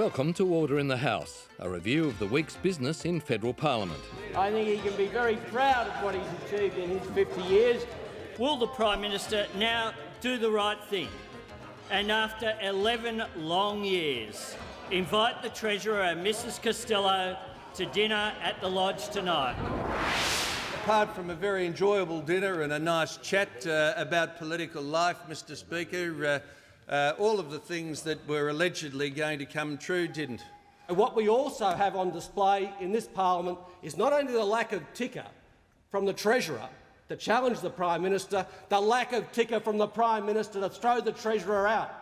Welcome to Order in the House, a review of the week's business in federal parliament. I think he can be very proud of what he's achieved in his 50 years. Will the Prime Minister now do the right thing and, after 11 long years, invite the Treasurer and Mrs Costello to dinner at the Lodge tonight? Apart from a very enjoyable dinner and a nice chat about political life, Mr Speaker, all of the things that were allegedly going to come true didn't. And what we also have on display in this parliament is not only the lack of ticker from the Treasurer to challenge the Prime Minister, the lack of ticker from the Prime Minister to throw the Treasurer out.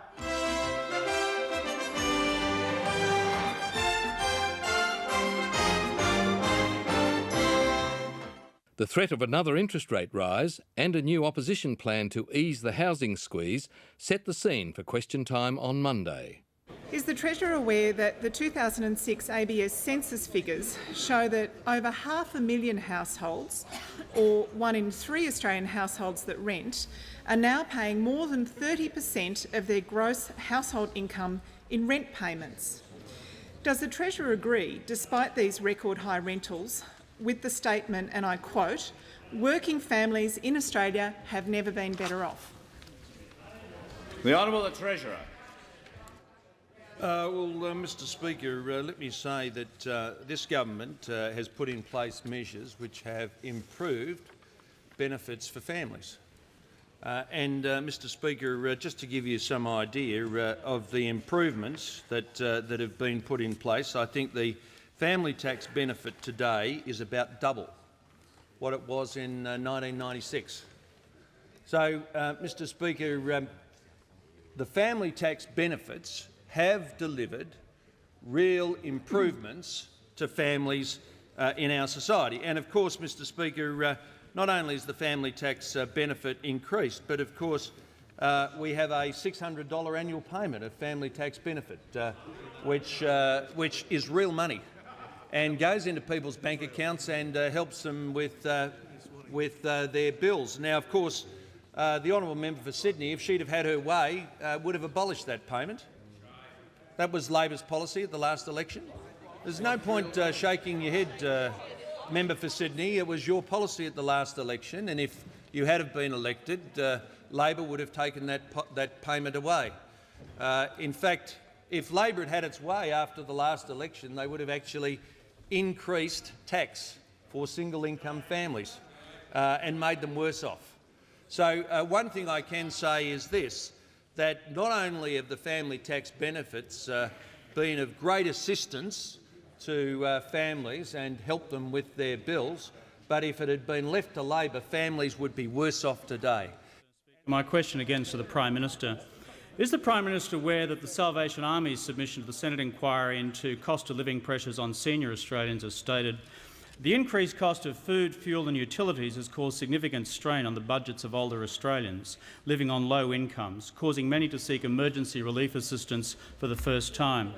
The threat of another interest rate rise and a new opposition plan to ease the housing squeeze set the scene for question time on Monday. Is the Treasurer aware that the 2006 ABS census figures show that over 500,000 households, or 1 in 3 Australian households that rent, are now paying more than 30% of their gross household income in rent payments? Does the Treasurer agree, despite these record high rentals, with the statement, and I quote, "Working families in Australia have never been better off"? The Honourable the Treasurer. Mr Speaker, let me say that this government has put in place measures which have improved benefits for families. Mr Speaker, just to give you some idea of the improvements that have been put in place, I think the family tax benefit today is about double what it was in 1996. So, Mr Speaker, the family tax benefits have delivered real improvements to families in our society. And of course, Mr Speaker, not only is the family tax benefit increased, but of course we have a $600 annual payment of family tax benefit, which is real money and goes into people's bank accounts and helps them with their bills. Now, of course, the honourable member for Sydney, if she'd have had her way, would have abolished that payment. That was Labor's policy at the last election. There's no point shaking your head, member for Sydney. It was your policy at the last election, and if you had have been elected, Labor would have taken that payment away. In fact, if Labor had had its way after the last election, they would have actually increased tax for single-income families and made them worse off. So one thing I can say is this, that not only have the family tax benefits been of great assistance to families and helped them with their bills, but if it had been left to Labor, families would be worse off today. My question again to the Prime Minister. Is the Prime Minister aware that the Salvation Army's submission to the Senate inquiry into cost of living pressures on senior Australians has stated the increased cost of food, fuel and utilities has caused significant strain on the budgets of older Australians living on low incomes, causing many to seek emergency relief assistance for the first time?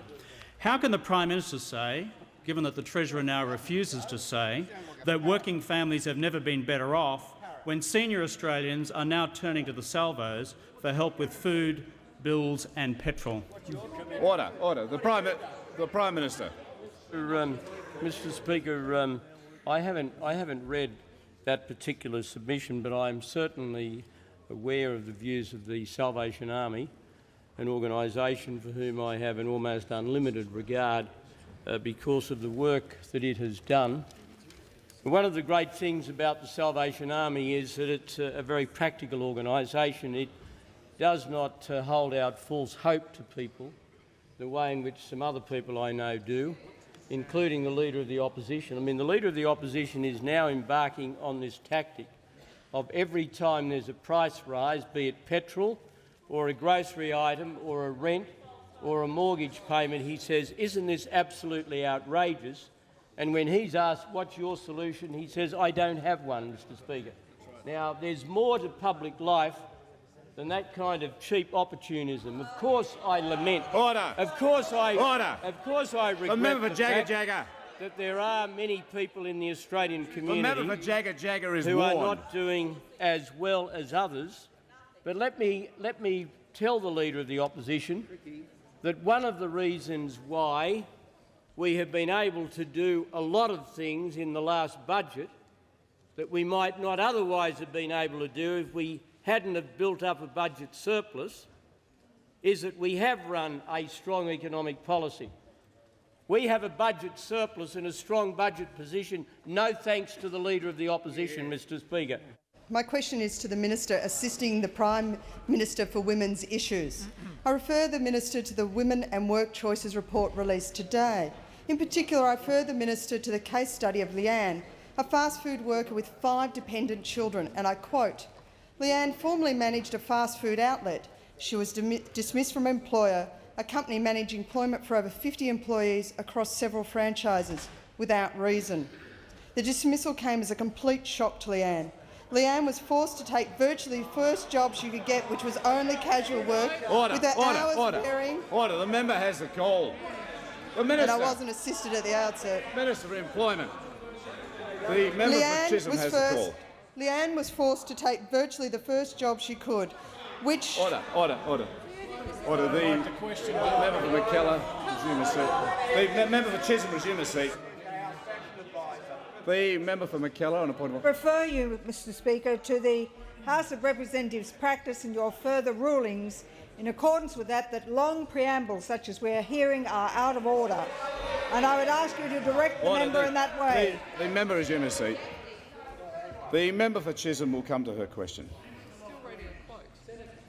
How can the Prime Minister say, given that the Treasurer now refuses to say, that working families have never been better off when senior Australians are now turning to the salvos for help with food, bills and petrol? Order. The Prime Minister. Mr Speaker, I haven't read that particular submission, but I am certainly aware of the views of the Salvation Army, an organisation for whom I have an almost unlimited regard because of the work that it has done. One of the great things about the Salvation Army is that it's a very practical organisation. It does not hold out false hope to people the way in which some other people I know do, including the Leader of the Opposition. I mean, the Leader of the Opposition is now embarking on this tactic of every time there's a price rise, be it petrol or a grocery item or a rent or a mortgage payment, he says, "Isn't this absolutely outrageous?" And when he's asked, "What's your solution?" he says, "I don't have one, Mr Speaker." Now, there's more to public life than that kind of cheap opportunism. Of course I lament... Order! Of course I regret member for the Jagger fact Jagger. that there are many people in the Australian community member for Jagger Jagger is who warned. are not doing as well as others. But let me tell the Leader of the Opposition that one of the reasons why we have been able to do a lot of things in the last budget that we might not otherwise have been able to do if we hadn't have built up a budget surplus is that we have run a strong economic policy. We have a budget surplus and a strong budget position, no thanks to the Leader of the Opposition, Mr Speaker. My question is to the Minister assisting the Prime Minister for Women's Issues. I refer the Minister to the Women and Work Choices report released today. In particular, I refer the Minister to the case study of Leanne, a fast food worker with 5 dependent children, and I quote, "Leanne formerly managed a fast food outlet. She was dismissed from employer, a company managing employment for over 50 employees across several franchises, without reason. The dismissal came as a complete shock to Leanne. Leanne was forced to take virtually the first job she could get, which was only casual work, with her hours varying." Order. The member has the call. The Minister. And I wasn't assisted at the outset. Minister for Employment. The member for Chisholm has the call. Leanne was forced to take virtually the first job she could, which... Order. The question. Member for McKellar, resume a seat. The member for Chisholm, resume a seat. The member for McKellar on a point of order. Refer you, Mr Speaker, to the House of Representatives' practice and your further rulings in accordance with that long preambles such as we are hearing are out of order. And I would ask you to direct the member in that way. The member resume a seat. The member for Chisholm will come to her question.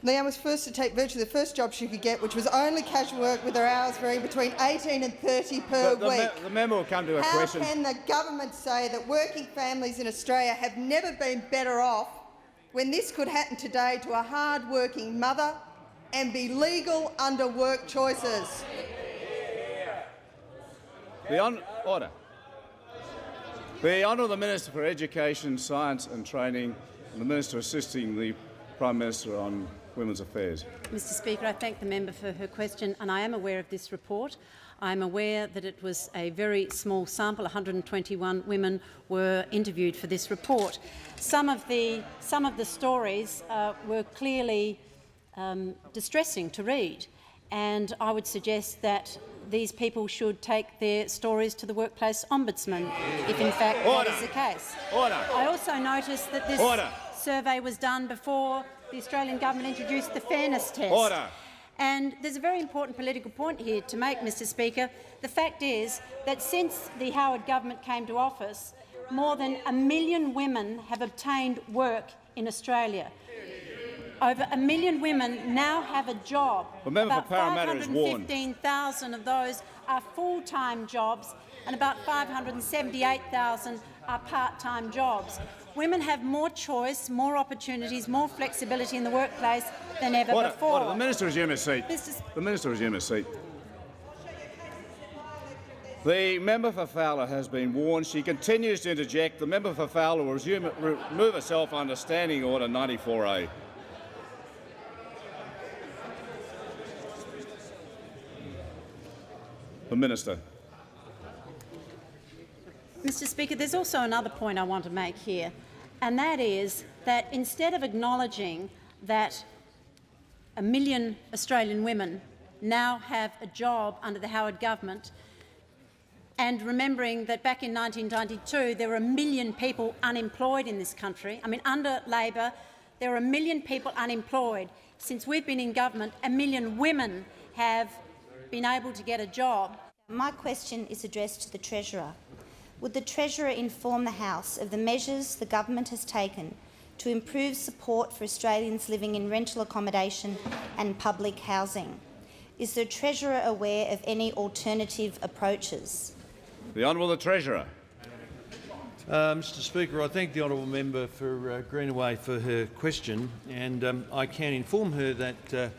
Leanne was forced to take virtually the first job she could get, which was only casual work, with her hours varying between 18 and 30 per week. The member will come to her question. How can the government say that working families in Australia have never been better off when this could happen today to a hard-working mother and be legal under work choices? Order. The Honourable Minister for Education, Science and Training and the Minister assisting the Prime Minister on Women's Affairs. Mr Speaker, I thank the member for her question, and I am aware of this report. I am aware that it was a very small sample. 121 women were interviewed for this report. Some of the stories were clearly distressing to read, and I would suggest that these people should take their stories to the Workplace Ombudsman, if in fact that is the case. I also noticed that this survey was done before the Australian government introduced the fairness test. And there's a very important political point here to make, Mr Speaker. The fact is that since the Howard government came to office, more than 1 million women have obtained work in Australia. Over 1 million women now have a job. About 515,000 of those are full-time jobs and about 578,000 are part-time jobs. Women have more choice, more opportunities, more flexibility in the workplace than ever before. The Minister resume his seat. The Minister resume his seat. The member for Fowler has been warned. She continues to interject. The member for Fowler will remove herself under Standing Order 94A. The Minister. Mr Speaker, there's also another point I want to make here, and that is that instead of acknowledging that 1 million Australian women now have a job under the Howard government, and remembering that back in 1992 there were 1 million people unemployed in this country. I mean, under Labor there were 1 million people unemployed. Since we've been in government, 1 million women have been able to get a job. My question is addressed to the Treasurer. Would the Treasurer inform the House of the measures the government has taken to improve support for Australians living in rental accommodation and public housing? Is the Treasurer aware of any alternative approaches? The Honourable Treasurer. Mr Speaker, I thank the honourable member for Greenaway for her question, and I can inform her that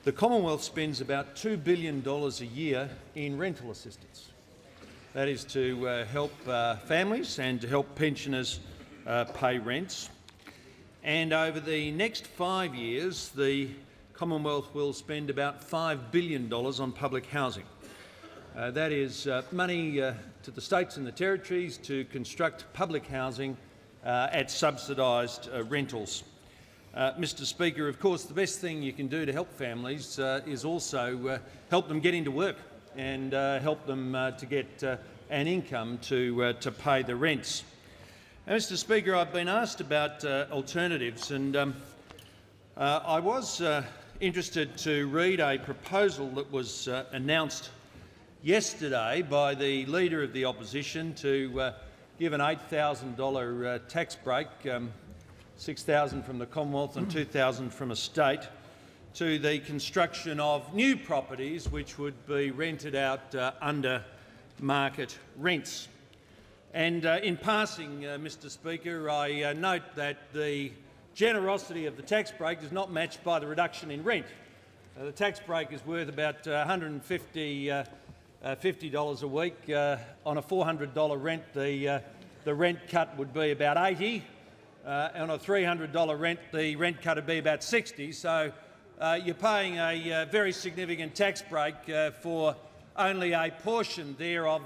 the Commonwealth spends about $2 billion a year in rental assistance. That is to help families and to help pensioners pay rents. And over the next 5 years, the Commonwealth will spend about $5 billion on public housing. That is money to the states and the territories to construct public housing at subsidised rentals. Mr Speaker, of course, the best thing you can do to help families is also help them get into work and help them to get an income to pay the rents. Now, Mr Speaker, I've been asked about alternatives, and I was interested to read a proposal that was announced yesterday by the Leader of the Opposition to give an $8,000 tax break, $6,000 from the Commonwealth and $2,000 from a state, to the construction of new properties which would be rented out under market rents. And in passing, Mr Speaker, I note that the generosity of the tax break is not matched by the reduction in rent. The tax break is worth about $150 a week. On a $400 rent, the rent cut would be about $80. On a $300 rent, the rent cut would be about $60. So you're paying a very significant tax break for only a portion thereof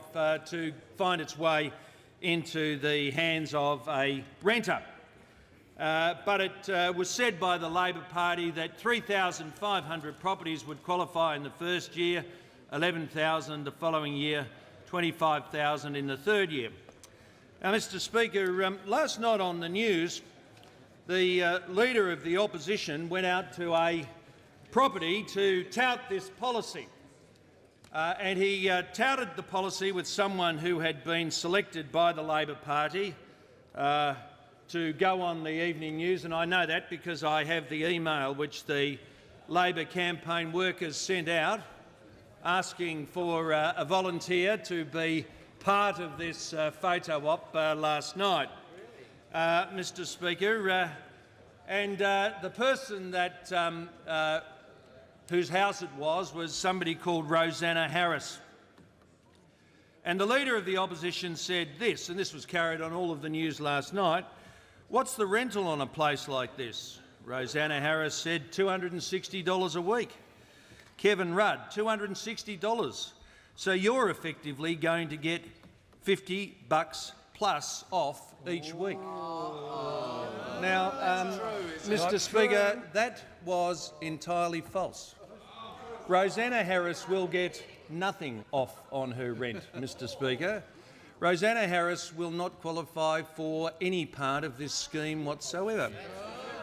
to find its way into the hands of a renter. But it was said by the Labor Party that 3,500 properties would qualify in the first year, 11,000 the following year, 25,000 in the third year. Now, Mr Speaker, last night on the news, the Leader of the Opposition went out to a property to tout this policy. And he touted the policy with someone who had been selected by the Labor Party to go on the evening news, and I know that because I have the email which the Labor campaign workers sent out asking for a volunteer to be part of this photo op last night, Mr Speaker. And the person that whose house it was somebody called Rosanna Harris. And the Leader of the Opposition said this, and this was carried on all of the news last night: "What's the rental on a place like this?" Rosanna Harris said $260 a week. Kevin Rudd, $260. So you're effectively going to get $50 plus off each week. Now, Mr Speaker, that was entirely false. Rosanna Harris will get nothing off on her rent, Mr Speaker. Rosanna Harris will not qualify for any part of this scheme whatsoever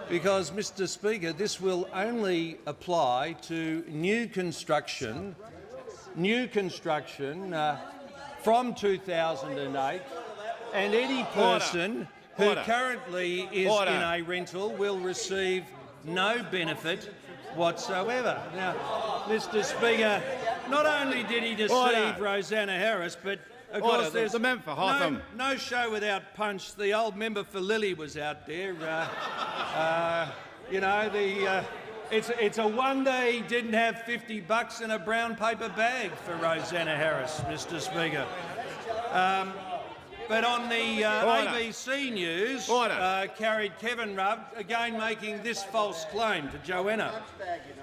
because, Mr Speaker, this will only apply to new construction from 2008, and any person who currently is in a rental will receive no benefit whatsoever. Now, Mr Speaker, not only did he deceive Rosanna Harris, but of course there's no show without punch. The old member for Lilly was out there. You know, it's a wonder he didn't have $50 in a brown paper bag for Rosanna Harris, Mr Speaker. But on the ABC News, carried Kevin Rudd, again making this false claim to Joanna.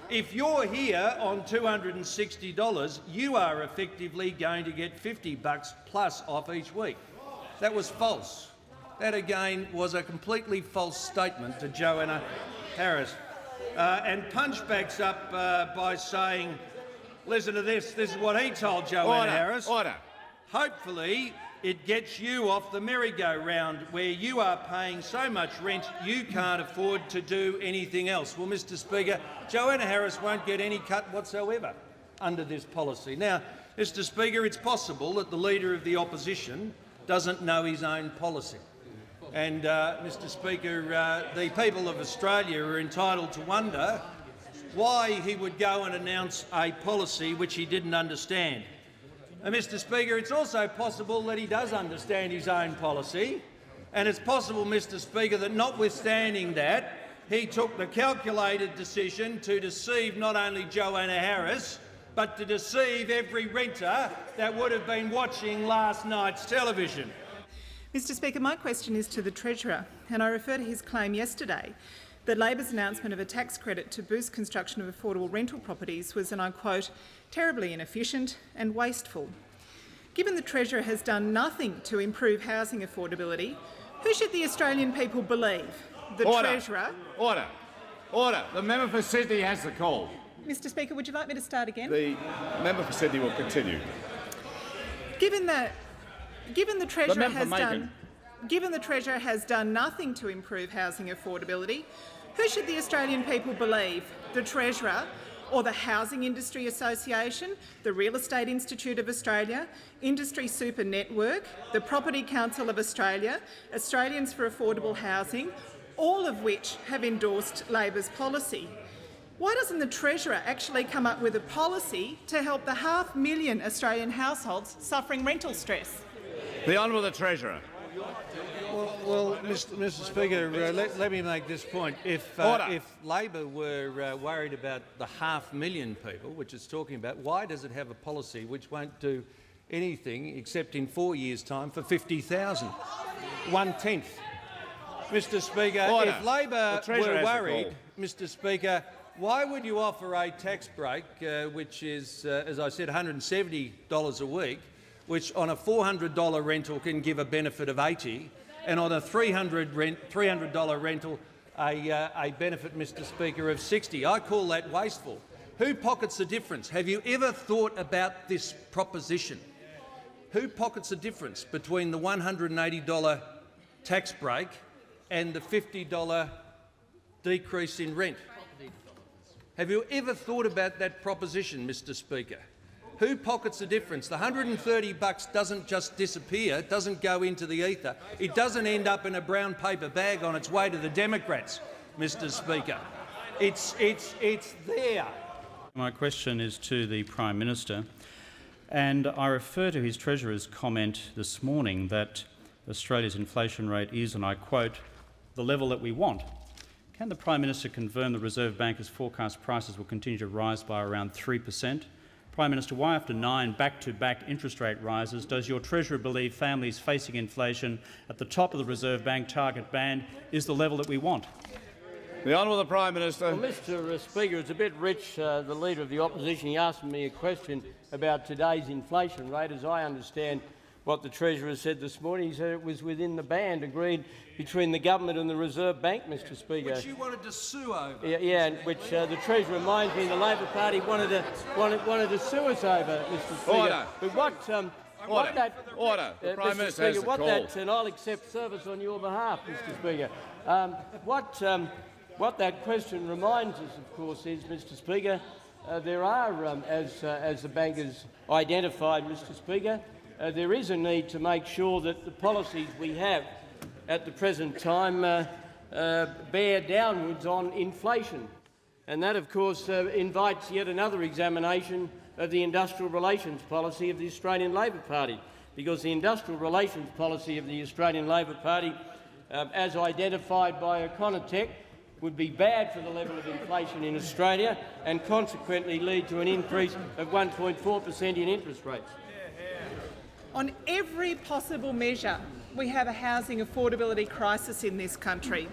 If you're here on $260, you are effectively going to get $50 plus off each week. That was false. That again was a completely false statement to Joanna Harris. And Punch backs up by saying, listen to this is what he told Joanna Harris. Hopefully it gets you off the merry-go-round where you are paying so much rent you can't afford to do anything else. Well, Mr Speaker, Joanna Harris won't get any cut whatsoever under this policy. Now, Mr Speaker, it's possible that the Leader of the Opposition doesn't know his own policy. And, Mr Speaker, the people of Australia are entitled to wonder why he would go and announce a policy which he didn't understand. And, Mr Speaker, it's also possible that he does understand his own policy, and it's possible, Mr Speaker, that notwithstanding that, he took the calculated decision to deceive not only Joanna Harris, but to deceive every renter that would have been watching last night's television. Mr Speaker, my question is to the Treasurer, and I refer to his claim yesterday that Labor's announcement of a tax credit to boost construction of affordable rental properties was, and I quote, terribly inefficient and wasteful. Given the Treasurer has done nothing to improve housing affordability, who should the Australian people believe? The Treasurer Order. The member for Sydney has the call. Mr Speaker, would you like me to start again? The member for Sydney will continue. Given the Treasurer has done nothing to improve housing affordability, who should the Australian people believe? The Treasurer or the Housing Industry Association, the Real Estate Institute of Australia, Industry Super Network, the Property Council of Australia, Australians for Affordable Housing, all of which have endorsed Labor's policy? Why doesn't the Treasurer actually come up with a policy to help the 500,000 Australian households suffering rental stress? The Honourable the Treasurer. Well, Mr. Speaker, let me make this point. If Labor were worried about the 500,000 people, which it's talking about, why does it have a policy which won't do anything except in 4 years' time for 50,000? 1/10. Mr. Speaker, if Labor were worried, Mr. Speaker, why would you offer a tax break, which is, as I said, $170 a week, which on a $400 rental can give a benefit of $80, and on a $300 rental a benefit, Mr. Speaker, of $60? I call that wasteful. Who pockets the difference? Have you ever thought about this proposition? Who pockets the difference between the $180 tax break and the $50 decrease in rent? Have you ever thought about that proposition, Mr. Speaker? Who pockets the difference? The $130 doesn't just disappear, it doesn't go into the ether. It doesn't end up in a brown paper bag on its way to the Democrats, Mr. Speaker. It's there. My question is to the Prime Minister, and I refer to his Treasurer's comment this morning that Australia's inflation rate is, and I quote, the level that we want. Can the Prime Minister confirm the Reserve Bank has forecast prices will continue to rise by around 3%? Prime Minister, why after 9 back-to-back interest rate rises does your Treasurer believe families facing inflation at the top of the Reserve Bank target band is the level that we want? The Honourable the Prime Minister. Well, Mr. Speaker, it's a bit rich, the Leader of the Opposition. He asked me a question about today's inflation rate. As I understand what the Treasurer said this morning, he said it was within the band agreed between the government and the Reserve Bank, Mr. Speaker. Which you wanted to sue over. Yeah, which the Treasurer reminds me the Labor Party wanted to sue us over, Mr. Speaker. Order. But Order. The Prime Minister has the call. And I'll accept service on your behalf, Mr. Speaker. What that question reminds us, of course, is, Mr. Speaker, there are, as the bank has identified, Mr. Speaker, there is a need to make sure that the policies we have at the present time bear downwards on inflation. And that, of course, invites yet another examination of the industrial relations policy of the Australian Labor Party, because the industrial relations policy of the Australian Labor Party, as identified by Econotech, would be bad for the level of inflation in Australia and consequently lead to an increase of 1.4% in interest rates. On every possible measure, we have a housing affordability crisis in this country.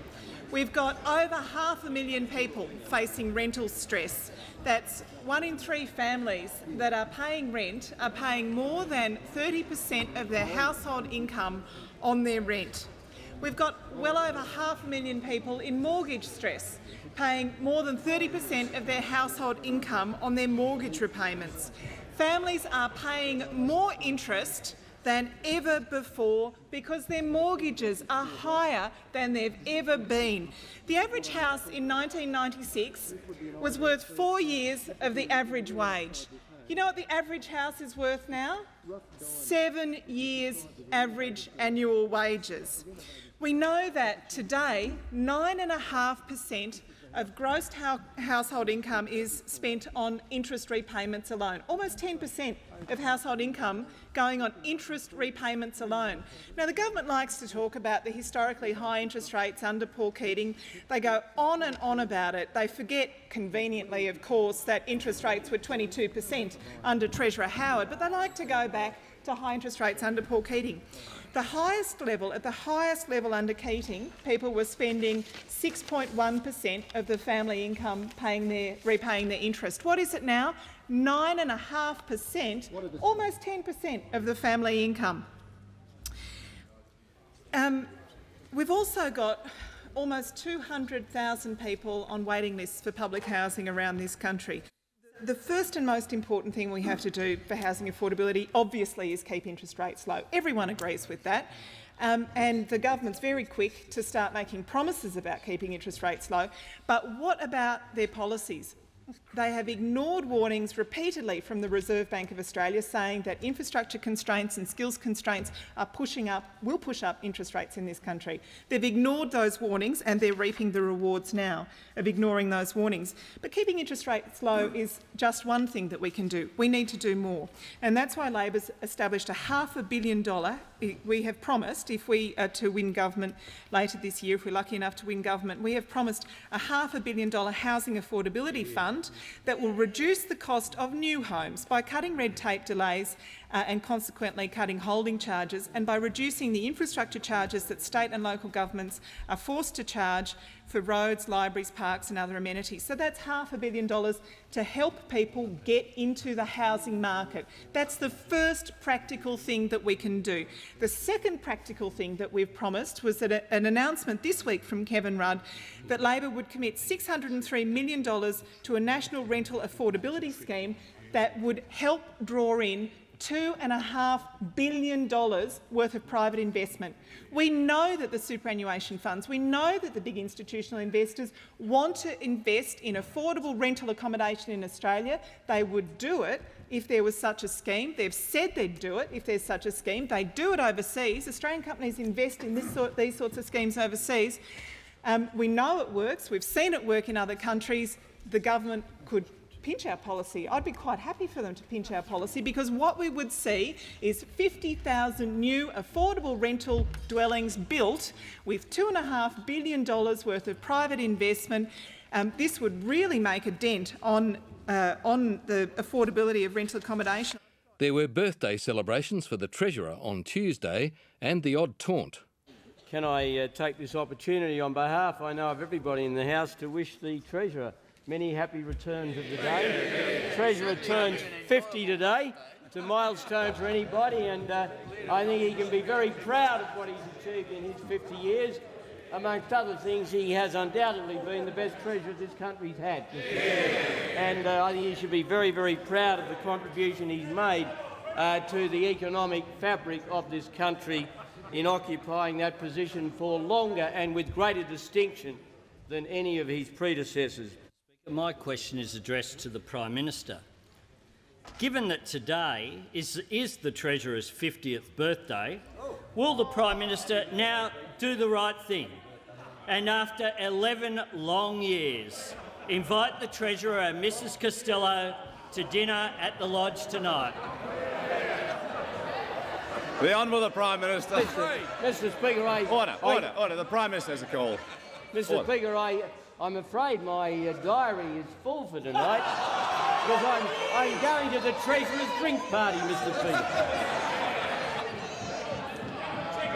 We've got over 500,000 people facing rental stress. That's 1 in 3 families that are paying rent are paying more than 30% of their household income on their rent. We've got well over 500,000 people in mortgage stress, paying more than 30% of their household income on their mortgage repayments. Families are paying more interest than ever before because their mortgages are higher than they've ever been. The average house in 1996 was worth 4 years of the average wage. You know what the average house is worth now? 7 years average annual wages. We know that today 9.5% of gross household income is spent on interest repayments alone. Almost 10% of household income going on interest repayments alone. Now, the government likes to talk about the historically high interest rates under Paul Keating. They go on and on about it. They forget, conveniently, of course, that interest rates were 22% under Treasurer Howard, but they like to go back to high interest rates under Paul Keating. At the highest level under Keating, people were spending 6.1% of the family income repaying their interest. What is it now? 9.5%, almost 10% of the family income. We've also got almost 200,000 people on waiting lists for public housing around this country. The first and most important thing we have to do for housing affordability, obviously, is keep interest rates low. Everyone agrees with that. And the government's very quick to start making promises about keeping interest rates low. But what about their policies? They have ignored warnings repeatedly from the Reserve Bank of Australia saying that infrastructure constraints and skills constraints will push up interest rates in this country. They've ignored those warnings and they're reaping the rewards now of ignoring those warnings. But keeping interest rates low is just one thing that we can do. We need to do more. And that's why Labor's established a $500 million. We have promised, if we are to win government later this year, if we're lucky enough to win government, we have promised a $500 million housing affordability fund that will reduce the cost of new homes by cutting red tape delays and consequently cutting holding charges, and by reducing the infrastructure charges that state and local governments are forced to charge for roads, libraries, parks and other amenities. So that's $500 million to help people get into the housing market. That's the first practical thing that we can do. The second practical thing that we've promised was that an announcement this week from Kevin Rudd that Labor would commit $603 million to a national rental affordability scheme that would help draw in $2.5 billion worth of private investment. We know that the superannuation funds, we know that the big institutional investors want to invest in affordable rental accommodation in Australia. They would do it if there was such a scheme. They've said they'd do it if there's such a scheme. They do it overseas. Australian companies invest in these sorts of schemes overseas. We know it works. We've seen it work in other countries. The government could pinch our policy. I'd be quite happy for them to pinch our policy, because what we would see is 50,000 new affordable rental dwellings built with $2.5 billion worth of private investment. This would really make a dent on the affordability of rental accommodation. There were birthday celebrations for the Treasurer on Tuesday and the odd taunt. Can I take this opportunity on behalf, I know, of everybody in the House to wish the Treasurer many happy returns of the day. The Treasurer turns 50 today. It's a milestone for anybody, and I think he can be very proud of what he's achieved in his 50 years. Amongst other things, he has undoubtedly been the best Treasurer this country's had. And I think he should be very, very proud of the contribution he's made to the economic fabric of this country in occupying that position for longer and with greater distinction than any of his predecessors. My question is addressed to the Prime Minister. Given that today is the Treasurer's 50th birthday, will the Prime Minister now do the right thing and, after 11 long years, invite the Treasurer and Mrs Costello to dinner at the Lodge tonight? The Honourable Prime Minister. Mr Speaker, Order. The Prime Minister has a call. Mr Speaker, I'm afraid my diary is full for tonight because I'm going to the Treasurer's drink party, Mr Speaker.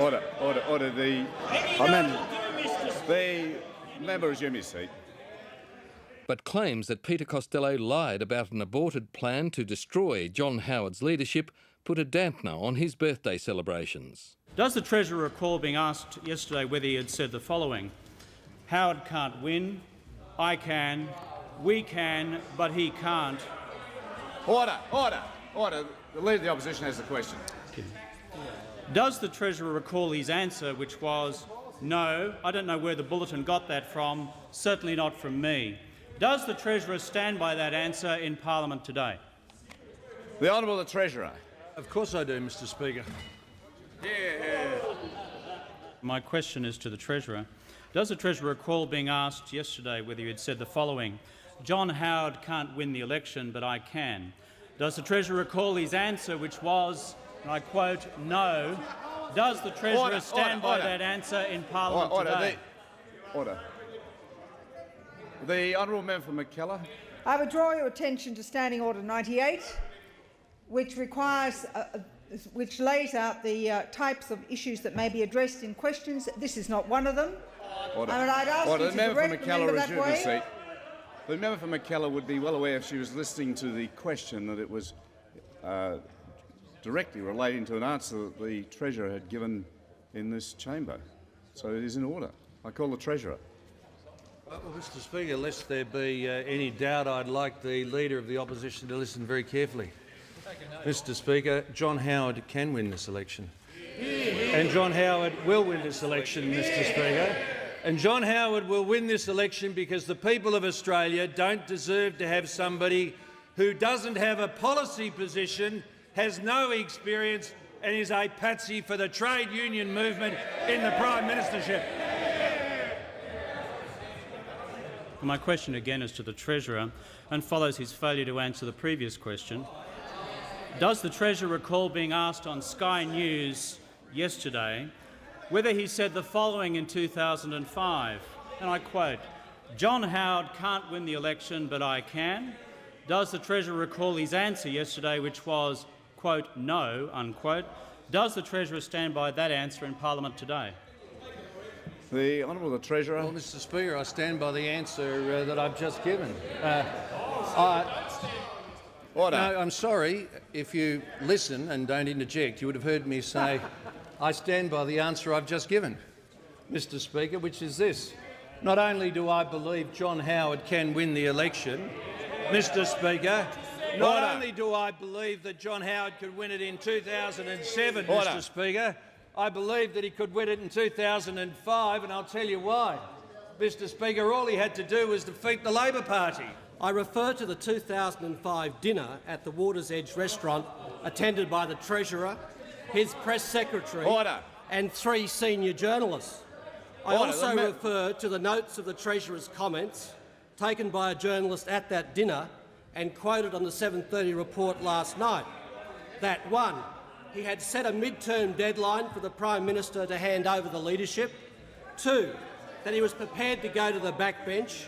Order. The member resume his seat. But claims that Peter Costello lied about an aborted plan to destroy John Howard's leadership put a dampener on his birthday celebrations. Does the Treasurer recall being asked yesterday whether he had said the following: Howard can't win, I can, we can, but he can't? Order. The Leader of the Opposition has the question. Does the Treasurer recall his answer, which was, no, I don't know where the bulletin got that from, certainly not from me? Does the Treasurer stand by that answer in Parliament today? The Honourable Treasurer. Of course I do, Mr Speaker. My question is to the Treasurer. Does the Treasurer recall being asked yesterday whether he had said the following: John Howard can't win the election, but I can? Does the Treasurer recall his answer, which was, and I quote, no? Does the Treasurer stand by that answer in Parliament today? Order. The Honourable Member for McKellar. I would draw your attention to Standing Order 98, which lays out the types of issues that may be addressed in questions. This is not one of them. Order. And I'd ask you to direct the member that way. The member for McKellar would be well aware, if she was listening to the question, that it was directly relating to an answer that the Treasurer had given in this chamber. So it is in order. I call the Treasurer. Well, Mr Speaker, lest there be any doubt, I'd like the Leader of the Opposition to listen very carefully. Mr Speaker, John Howard can win this election. And John Howard will win this election, Mr Speaker. And John Howard will win this election because the people of Australia don't deserve to have somebody who doesn't have a policy position, has no experience and is a patsy for the trade union movement in the Prime Ministership. My question again is to the Treasurer and follows his failure to answer the previous question. Does the Treasurer recall being asked on Sky News yesterday whether he said the following in 2005, and I quote, "John Howard can't win the election, but I can"? Does the Treasurer recall his answer yesterday, which was, quote, "no", unquote? Does the Treasurer stand by that answer in Parliament today? The Honourable the Treasurer. Well, Mr Speaker, I stand by the answer that I've just given. Order. No, I'm sorry. If you listen and don't interject, you would have heard me say I stand by the answer I've just given, Mr Speaker, which is this. Not only do I believe John Howard can win the election, Mr Speaker, not only do I believe that John Howard could win it in 2007, Mr Speaker, I believe that he could win it in 2005, and I'll tell you why. Mr Speaker, all he had to do was defeat the Labor Party. I refer to the 2005 dinner at the Water's Edge restaurant attended by the Treasurer, his press secretary and 3 senior journalists. I also refer to the notes of the Treasurer's comments taken by a journalist at that dinner and quoted on the 7:30 report last night, that 1, he had set a mid-term deadline for the Prime Minister to hand over the leadership, 2, that he was prepared to go to the backbench,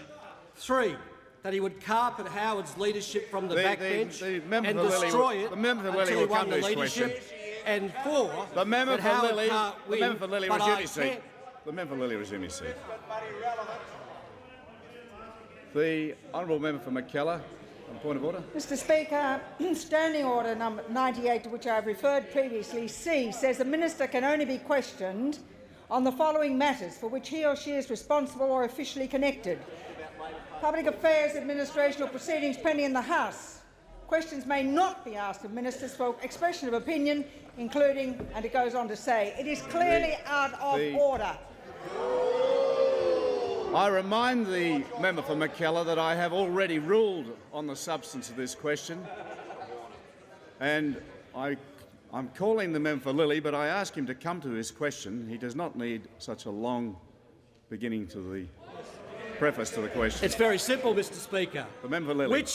3, that he would carpet Howard's leadership from the backbench and destroy it until he won the leadership, and 4, the member that for Howard Lily, can't win, the member for Lily, but resume I his seat. can. The member for Lily, resume his seat. The Honourable Member for McKellar, on point of order. Mr Speaker, Standing Order number 98, to which I have referred previously, C, says the Minister can only be questioned on the following matters for which he or she is responsible or officially connected: public affairs, administration or proceedings pending in the House. Questions may not be asked of ministers for expression of opinion, including, and it goes on to say, it is clearly out of order. I remind the member for McKellar that I have already ruled on the substance of this question, and I'm calling the member for Lily, but I ask him to come to his question. He does not need such a long beginning to the preface to the question. It's very simple, Mr Speaker. The member for Lily.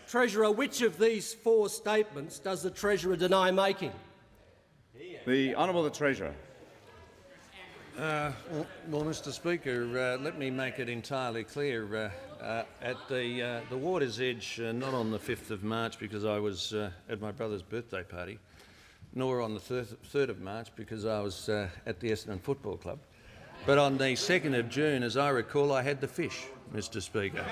Treasurer, which of these 4 statements does the Treasurer deny making? The Honourable the Treasurer. Well, Mr Speaker, let me make it entirely clear. At the Water's Edge, not on the 5th of March because I was at my brother's birthday party, nor on the 3rd of March because I was at the Essendon Football Club, but on the 2nd of June, as I recall, I had the fish, Mr Speaker.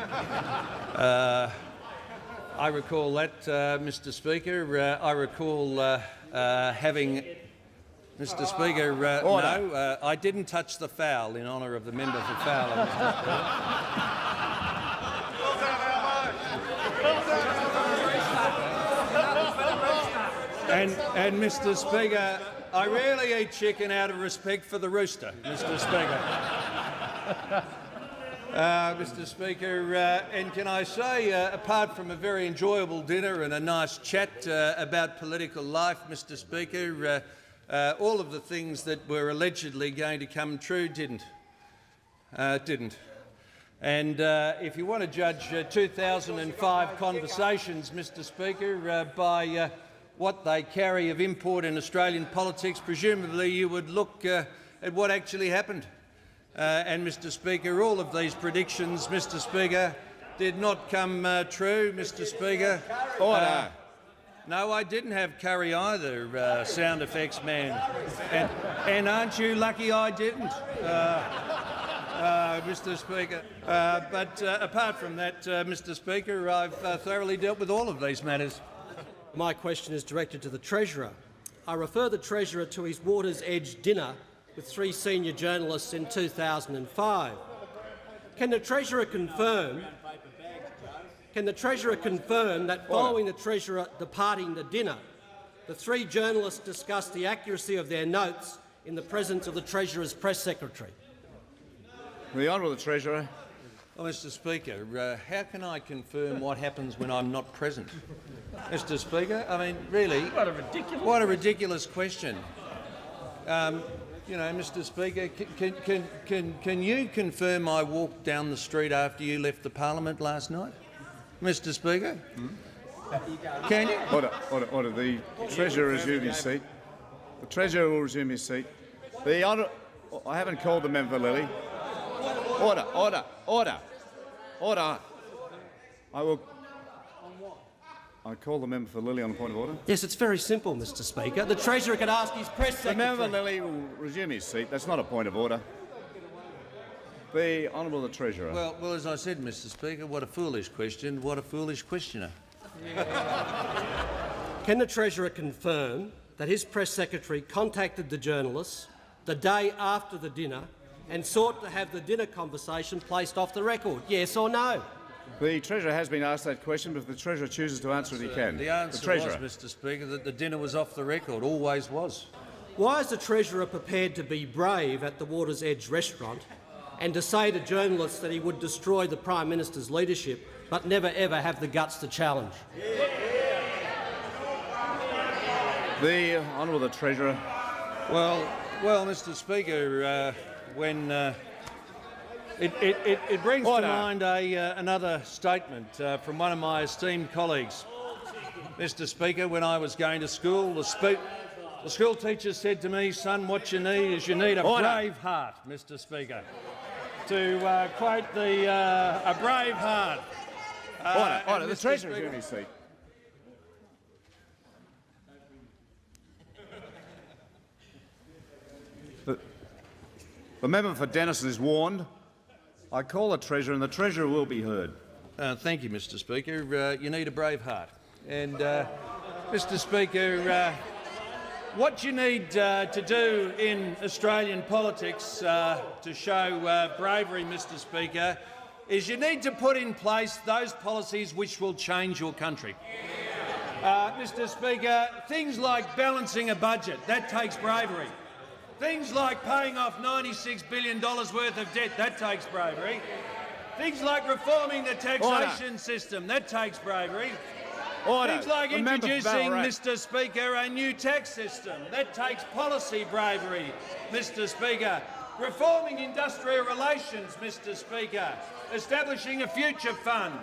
I recall that, Mr Speaker. I recall having... Mr Speaker, no, I didn't touch the fowl in honour of the member for Fowler, Mr Speaker. And Mr Speaker, I rarely eat chicken out of respect for the rooster, Mr Speaker. Mr Speaker, and can I say, apart from a very enjoyable dinner and a nice chat about political life, Mr Speaker, all of the things that were allegedly going to come true didn't. And if you want to judge 2005 conversations, Mr Speaker, by what they carry of import in Australian politics, presumably you would look at what actually happened. And, Mr Speaker, all of these predictions, Mr Speaker, did not come true, Mr Speaker. Order. No, I didn't have curry either, sound effects man. And aren't you lucky I didn't, Mr Speaker? But apart from that, Mr Speaker, I've thoroughly dealt with all of these matters. My question is directed to the Treasurer. I refer the Treasurer to his Water's Edge dinner with 3 senior journalists in 2005. Can the Treasurer confirm that following the Treasurer departing the dinner, the 3 journalists discussed the accuracy of their notes in the presence of the Treasurer's press secretary? The Honourable Treasurer. Well, Mr Speaker, how can I confirm what happens when I'm not present? Mr Speaker, I mean, really, what a ridiculous question. You know, Mr Speaker, can you confirm I walked down the street after you left the Parliament last night? Mr Speaker? Can you? Order. The Treasurer resume his seat. The Treasurer will resume his seat. I haven't called the member for Lilly. Order. I call the member for Lilly on a point of order. Yes, it's very simple, Mr Speaker. The Treasurer can ask his press secretary. The member for Lilly will resume his seat. That's not a point of order. The Honourable the Treasurer. Well, as I said, Mr Speaker, what a foolish question. What a foolish questioner. Can the Treasurer confirm that his press secretary contacted the journalists the day after the dinner and sought to have the dinner conversation placed off the record? Yes or no? The Treasurer has been asked that question, but if the Treasurer chooses to answer it, he can. The answer was, Mr Speaker, that the dinner was off the record, always was. Why is the Treasurer prepared to be brave at the Water's Edge restaurant and to say to journalists that he would destroy the Prime Minister's leadership but never ever have the guts to challenge? The Honourable the Treasurer. Well, Mr Speaker, when it brings to mind another statement from one of my esteemed colleagues. Mr Speaker, when I was going to school, the school teacher said to me, "Son, what you need is you need a brave heart," Mr Speaker. To quote a brave heart. Order. The Treasurer is in his seat. The member for Denison is warned. I call the Treasurer, and the Treasurer will be heard. Thank you, Mr Speaker. You need a brave heart. And, Mr Speaker, what you need to do in Australian politics to show bravery, Mr Speaker, is you need to put in place those policies which will change your country. Mr Speaker, things like balancing a budget, that takes bravery. Things like paying off $96 billion worth of debt, that takes bravery. Things like reforming the taxation system, that takes bravery. Things like introducing, Mr Speaker, a new tax system, that takes policy bravery, Mr Speaker. Reforming industrial relations, Mr Speaker. Establishing a future fund.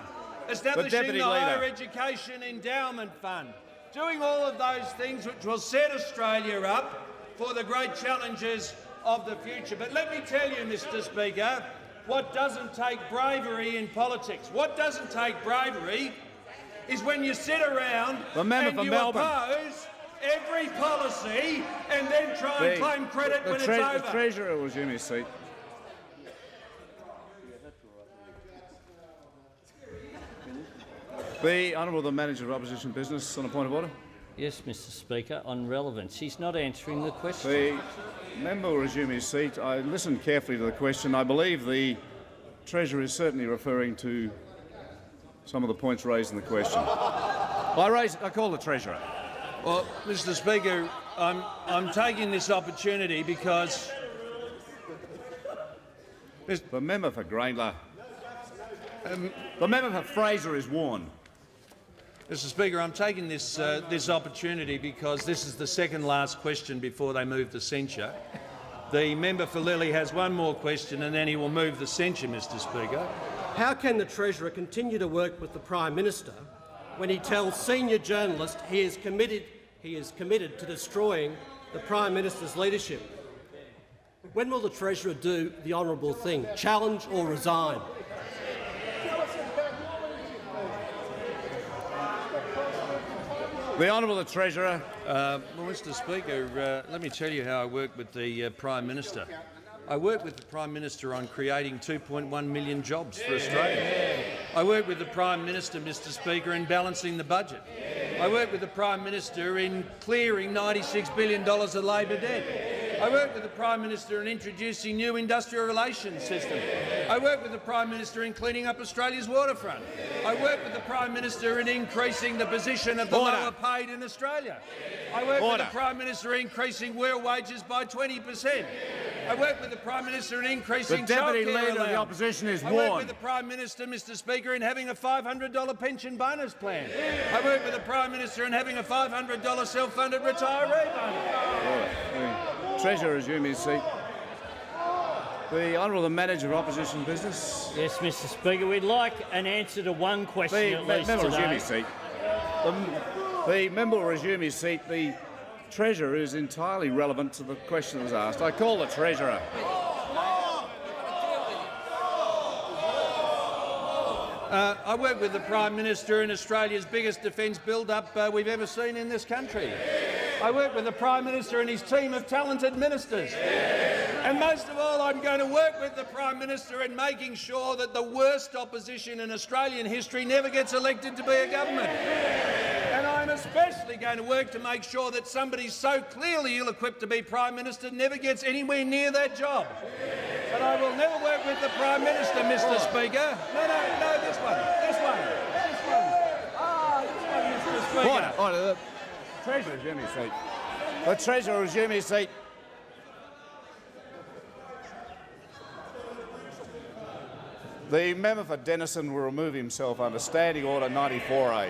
Establishing the Higher Education Endowment Fund. Doing all of those things which will set Australia up for the great challenges of the future. But let me tell you, Mr Speaker, what doesn't take bravery in politics, what doesn't take bravery is when you sit around and you oppose every policy and then try and claim credit when it's over. The Treasurer will resume his seat. The Honourable the Manager of Opposition Business on a point of order. Yes, Mr Speaker, on relevance. He's not answering the question. The member will resume his seat. I listened carefully to the question. I believe the Treasurer is certainly referring to some of the points raised in the question. I call the Treasurer. Well, Mr Speaker, I'm taking this opportunity because the member for Grayndler. The member for Fraser is warned. Mr Speaker, I'm taking this opportunity because this is the second last question before they move the censure. The member for Lilly has one more question and then he will move the censure, Mr Speaker. How can the Treasurer continue to work with the Prime Minister when he tells senior journalists he is committed to destroying the Prime Minister's leadership? When will the Treasurer do the honourable thing, challenge or resign? The Honourable the Treasurer. Well, Mr Speaker, let me tell you how I work with the Prime-Minister. I work with the Prime-Minister on creating 2.1 million jobs for Australia. I work with the Prime-Minister, Mr Speaker, in balancing the budget. I work with the Prime-Minister in clearing $96 billion of Labor debt. I worked with the Prime Minister in introducing new industrial relations system. I worked with the Prime Minister in cleaning up Australia's waterfront. I worked with the Prime Minister in increasing the position of the lower paid in Australia. I worked with the Prime Minister in increasing real wages by 20%. I worked with the Prime Minister in increasing the Deputy childcare Leader of the Opposition is I worked with the Prime Minister, Mr Speaker, in having a $500 pension bonus plan. I worked with the Prime Minister in having a $500 self-funded retiree bonus. The Treasurer resume his seat. The Honourable Manager of Opposition Business. Yes, Mr Speaker, we'd like an answer to one question at least member today. resume his seat. The member will resume his seat. The Treasurer is entirely relevant to the question that was asked. I call the Treasurer. I worked with the Prime Minister in Australia's biggest defence build-up we've ever seen in this country. I worked with the Prime Minister and his team of talented ministers. And most of all, I'm going to work with the Prime Minister in making sure that the worst opposition in Australian history never gets elected to be a government. And I'm especially going to work to make sure that somebody so clearly ill-equipped to be Prime Minister never gets anywhere near that job. But I will never work with the Prime Minister, Mr Speaker. No, this one. Mr Speaker. Order. The Treasurer resume his seat. The Treasurer resume his seat. The member for Denison will remove himself under Standing Order 94A.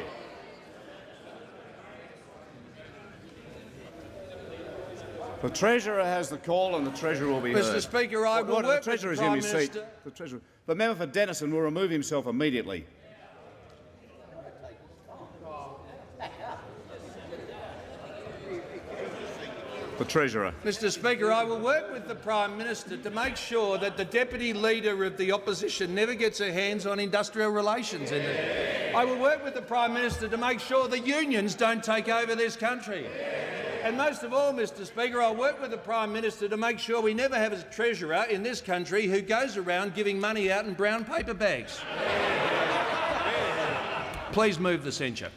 The Treasurer has the call and the Treasurer will be heard. Mr Speaker, I will work with the Prime Minister. The member for Denison will remove himself immediately. The Treasurer. Mr Speaker, I will work with the Prime Minister to make sure that the Deputy Leader of the Opposition never gets her hands on industrial relations. I will work with the Prime Minister to make sure the unions don't take over this country. And most of all, Mr Speaker, I'll work with the Prime Minister to make sure we never have a Treasurer in this country who goes around giving money out in brown paper bags. Please move the censure.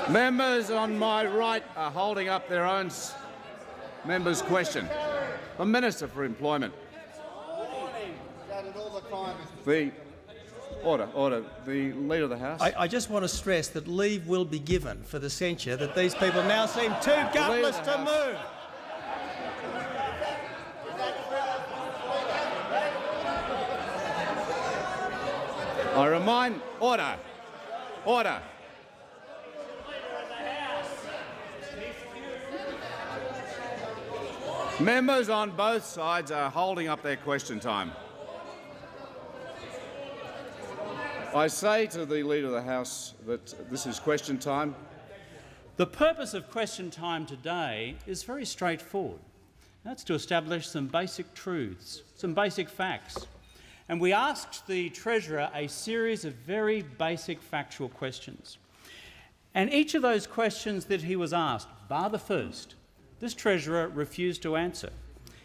Members on my right are holding up their own member's question. The Minister for Employment. Order. The Leader of the House. I just want to stress that leave will be given for the censure that these people now seem too gutless to move. I remind... Order. Members on both sides are holding up their question time. I say to the Leader of the House that this is question time. The purpose of question time today is very straightforward. That's to establish some basic truths, some basic facts. And we asked the Treasurer a series of very basic factual questions. And each of those questions that he was asked, bar the first, this Treasurer refused to answer.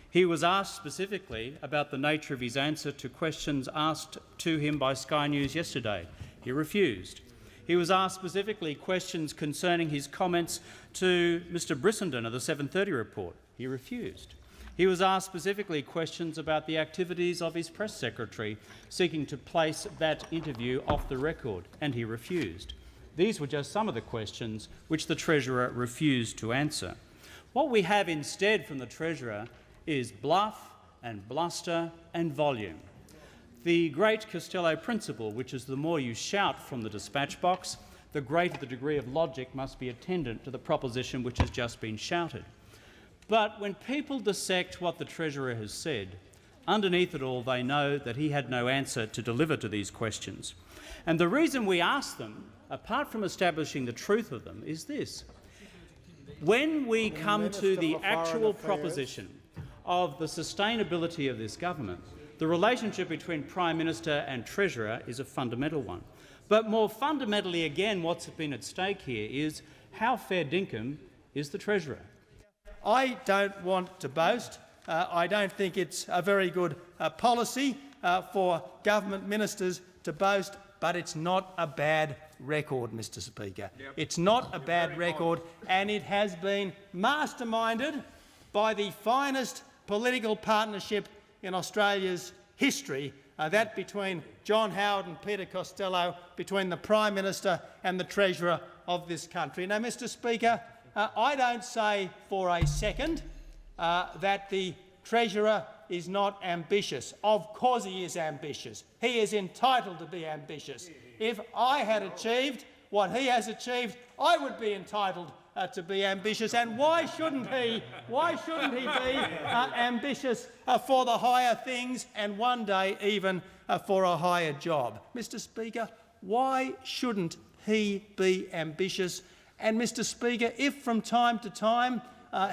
He was asked specifically about the nature of his answer to questions asked to him by Sky News yesterday. He refused. He was asked specifically questions concerning his comments to Mr Brissenden of the 7:30 report. He refused. He was asked specifically questions about the activities of his press secretary seeking to place that interview off the record, and he refused. These were just some of the questions which the Treasurer refused to answer. What we have instead from the Treasurer is bluff and bluster and volume. The great Costello principle, which is the more you shout from the dispatch box, the greater the degree of logic must be attendant to the proposition which has just been shouted. But when people dissect what the Treasurer has said, underneath it all they know that he had no answer to deliver to these questions. And the reason we ask them, apart from establishing the truth of them, is this. When we come to the actual proposition of the sustainability of this government, the relationship between Prime Minister and Treasurer is a fundamental one. But more fundamentally again, what's been at stake here is how fair dinkum is the Treasurer? I don't want to boast, I don't think it's a very good policy for government ministers to boast, but it's not a bad record, Mr Speaker. Yep. It's not a bad record, and it has been masterminded by the finest political partnership in Australia's history, that between John Howard and Peter Costello, between the Prime Minister and the Treasurer of this country. Now, Mr Speaker, I don't say for a second that the Treasurer is not ambitious. Of course he is ambitious. He is entitled to be ambitious. If I had achieved what he has achieved, I would be entitled to be ambitious. And why shouldn't he? Why shouldn't he be ambitious for the higher things and one day even for a higher job? Mr Speaker, why shouldn't he be ambitious? And Mr Speaker, if from time to time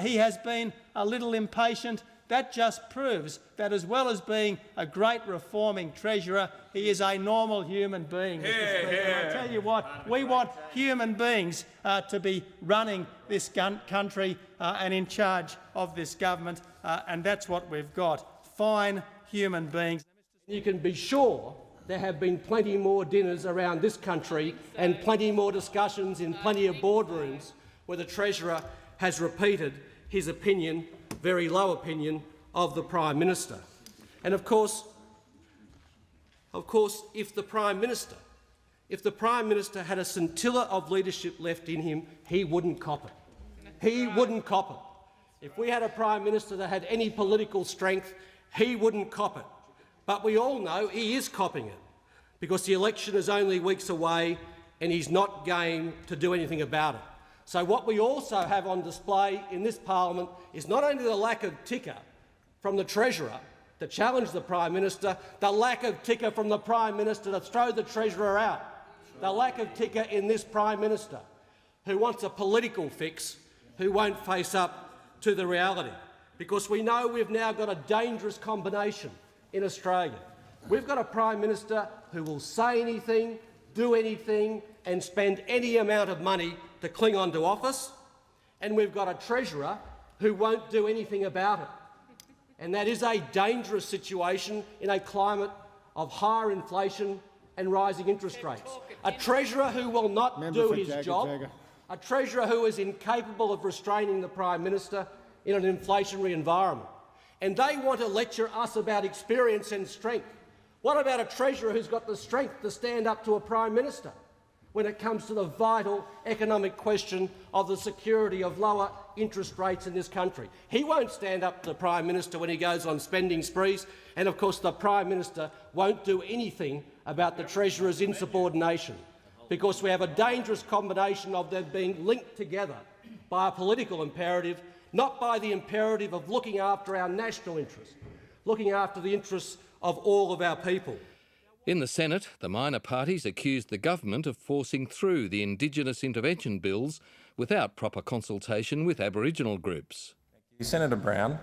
he has been a little impatient, that just proves that as well as being a great reforming Treasurer, he is a normal human being, Mr Speaker. And I tell you what, we want human beings to be running this country and in charge of this government, and that's what we've got, fine human beings. You can be sure there have been plenty more dinners around this country and plenty more discussions in plenty of boardrooms where the Treasurer has repeated his opinion, very low opinion, of the Prime Minister. And of course, if the Prime Minister had a scintilla of leadership left in him, he wouldn't cop it. He wouldn't cop it. If we had a Prime Minister that had any political strength, he wouldn't cop it. But we all know he is copping it, because the election is only weeks away and he's not game to do anything about it. So what we also have on display in this parliament is not only the lack of ticker from the Treasurer to challenge the Prime Minister, the lack of ticker from the Prime Minister to throw the Treasurer out, the lack of ticker in this Prime Minister who wants a political fix, who won't face up to the reality. Because we know we've now got a dangerous combination in Australia. We've got a Prime Minister who will say anything, do anything and spend any amount of money to cling on to office, and we've got a Treasurer who won't do anything about it. And that is a dangerous situation in a climate of higher inflation and rising interest rates. A Treasurer who will not do his job, a Treasurer who is incapable of restraining the Prime Minister in an inflationary environment. And they want to lecture us about experience and strength. What about a Treasurer who's got the strength to stand up to a Prime Minister when it comes to the vital economic question of the security of lower interest rates in this country? He won't stand up to the Prime Minister when he goes on spending sprees, and of course the Prime Minister won't do anything about the Treasurer's insubordination, because we have a dangerous combination of them being linked together by a political imperative, not by the imperative of looking after our national interests, looking after the interests of all of our people. In the Senate, the minor parties accused the government of forcing through the indigenous intervention bills without proper consultation with Aboriginal groups. Thank you. Senator Brown.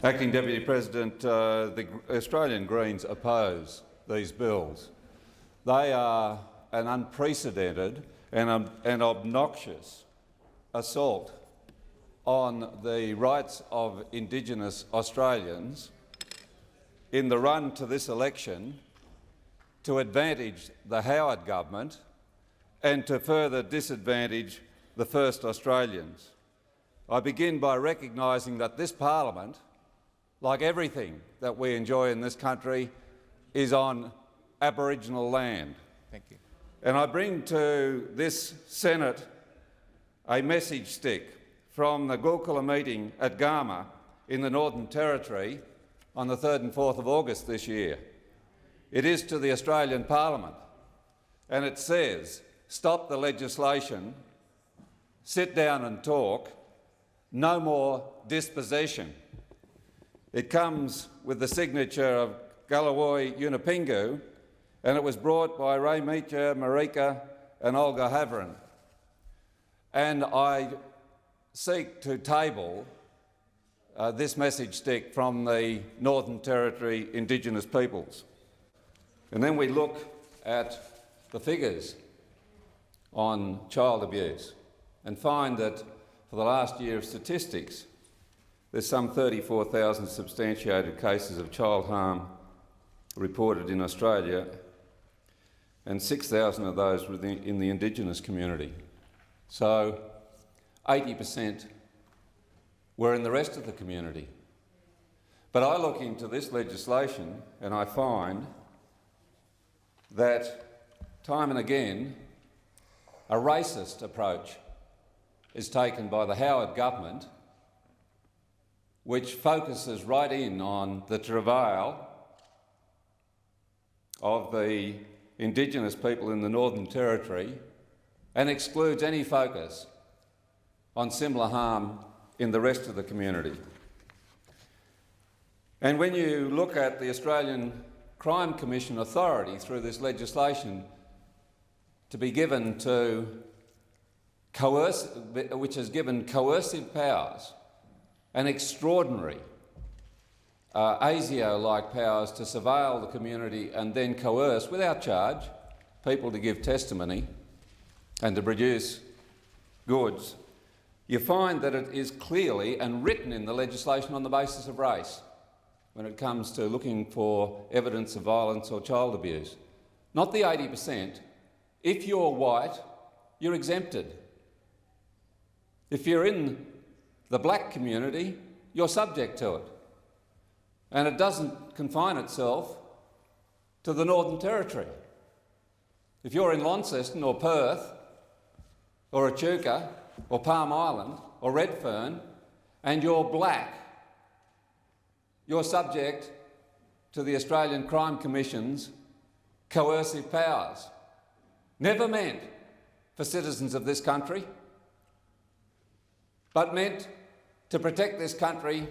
Acting Deputy President, the Australian Greens oppose these bills. They are an unprecedented and obnoxious assault on the rights of Indigenous Australians in the run to this election to advantage the Howard government and to further disadvantage the First Australians. I begin by recognising that this parliament, like everything that we enjoy in this country, is on Aboriginal land. Thank you. And I bring to this Senate a message stick from the Gulkula meeting at Gama in the Northern Territory on the 3rd and 4th of August this year. It is to the Australian Parliament, and it says, stop the legislation, sit down and talk, no more dispossession. It comes with the signature of Galawoi Yunupingu, and it was brought by Ray Meacher, Marika and Olga Haverin. And I seek to table this message stick from the Northern Territory Indigenous peoples. And then we look at the figures on child abuse and find that for the last year of statistics, there's some 34,000 substantiated cases of child harm reported in Australia, and 6,000 of those were in the indigenous community. So 80% were in the rest of the community. But I look into this legislation and I find that time and again a racist approach is taken by the Howard government, which focuses right in on the travail of the Indigenous people in the Northern Territory and excludes any focus on similar harm in the rest of the community. And when you look at the Australian Crime Commission authority through this legislation to be given to which has given coercive powers and extraordinary ASIO-like powers to surveil the community and then coerce, without charge, people to give testimony and to produce goods, you find that it is clearly and written in the legislation on the basis of race when it comes to looking for evidence of violence or child abuse. Not the 80%. If you're white, you're exempted. If you're in the black community, you're subject to it. And it doesn't confine itself to the Northern Territory. If you're in Launceston or Perth or Echuca or Palm Island or Redfern and you're black, you're subject to the Australian Crime Commission's coercive powers. Never meant for citizens of this country, but meant to protect this country